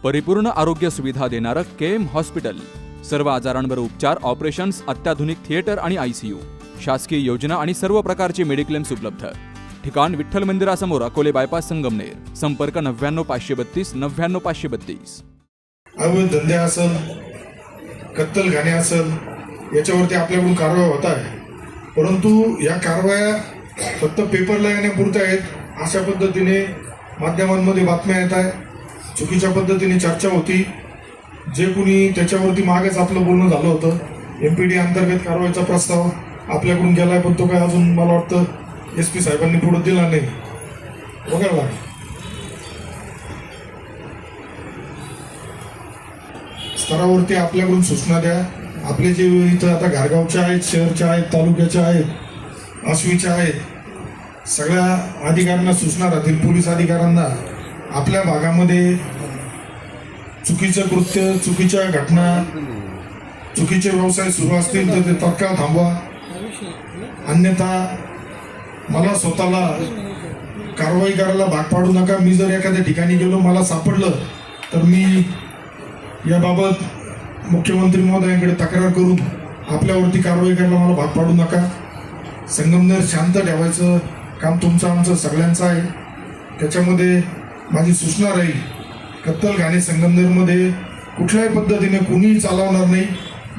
परिपूर्ण आरोग्य सुविधा देणारं केम हॉस्पिटल. सर्व आजारांवर उपचार, ऑपरेशन्स, अत्याधुनिक थिएटर आणि ICU, शासकीय योजना आणि सर्व प्रकारचे मेडिक्लेम्स उपलब्ध. ठिकाण विठ्ठल मंदिरासमोर, अकोले बायपास, संगमनेर. संपर्क 99 532 99 532. अवैध धंदे असेल, कत्तलखाने असेल, याच्यावरती आपल्याकडून कारवाई होत आहे. परंतु या कारवाया फक्त पेपरला येण्यापुरत्या आहेत. अशा पद्धतीने माध्यमांमध्ये बातम्या येत आहे, चुकीच्या पद्धतीने चर्चा होती. जे कुणी त्याच्यावरती मागेच आपलं बोलणं झालं होतं, MPD अंतर्गत कारवाईचा प्रस्ताव आपल्याकडून गेलाय, पण तो काय अजून मला वाटतं SP साहेबांनी पुढे दिला नाही. वगळला. स्तरावरती आपल्याकडून सूचना द्या. आपले जे इथं आता घारगावच्या आहेत, शहरच्या आहेत, तालुक्याच्या आहेत, आसवीच्या आहेत, सगळ्या अधिकाऱ्यांना सूचना राहतील, पोलीस अधिकाऱ्यांना. आपल्या भागामध्ये चुकीचं कृत्य, चुकीच्या घटना, चुकीचे व्यवसाय सुरू असतील तर ते तत्काळ थांबवा. अन्यथा मला स्वतःला कारवाई करायला भाग पाडू नका. मी जर एखाद्या ठिकाणी गेलो, मला सापडलं, तर मी याबाबत मुख्यमंत्री महोदयांकडे तक्रार करून आपल्यावरती कारवाई करायला मला भाग पाडू नका. संगमनेर शांत ठेवायचं काम तुमचं आमचं सगळ्यांचं आहे. त्याच्यामध्ये माझी सूचना राहील, कत्तलखाने संगमनेरमध्ये कुठल्याही पद्धतीने कुणीही चालवणार नाही.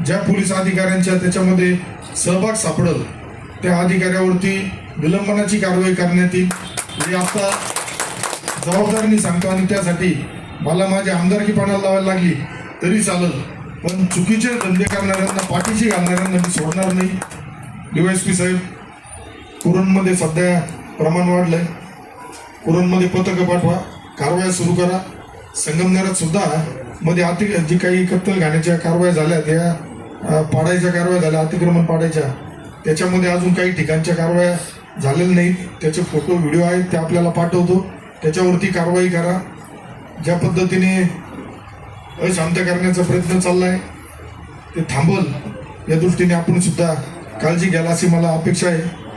ज्या पोलीस अधिकाऱ्यांच्या त्याच्यामध्ये सहभाग सापडेल त्या अधिकाऱ्यावरती विलंबनाची कारवाई करण्यात येईल. हे आता जबाबदारीने सांगतो. आणि त्यासाठी मला माझ्या आमदारकीपणाला लावायला लागली तरी चालेल, पण चुकीचे धंदे करणाऱ्यांना, पाठीशी घालणाऱ्यांना मी सोडणार नाही. DYSP साहेब, कुरणमध्ये सध्या प्रमाण वाढलंय. कुरणमध्ये पथकं पाठवा, कारवाया सुरू करा. संगमनेरात सुद्धा मध्ये जी काही कत्तलखान्याच्या कारवाया झाल्या, त्या पाडायच्या कारवाया झाल्या, अतिक्रमण पाडायच्या, त्याच्यामध्ये अजून काही ठिकाणच्या कारवाया झालेल्या नाहीत. त्याचे फोटो व्हिडिओ आहेत, ते आपल्याला पाठवतो. त्याच्यावरती कारवाई करा. ज्या पद्धतीने अशांत करण्याचा प्रयत्न चाललाय ते थांबल, या दृष्टीने आपण सुद्धा काळजी घ्याल अशी मला अपेक्षा आहे.